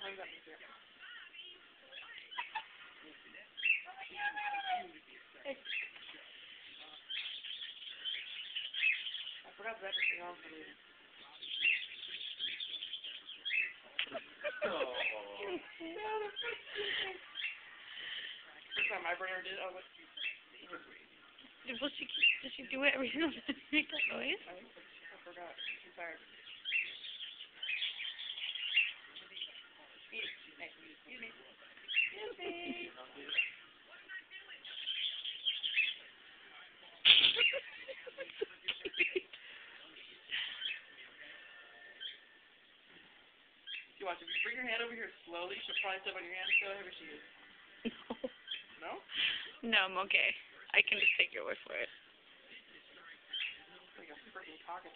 How's that make it? Hey. I forgot that thing on for me. Oh. First time I bring her did, I was Did she do it every single time you make that noise? I forgot. She's tired. Excuse me. You watch, if you bring your hand over here slowly, she'll probably step on your hand so heavy she is. No. No? No, I'm okay. I can just take your word for it. Like a freaking cockatoo.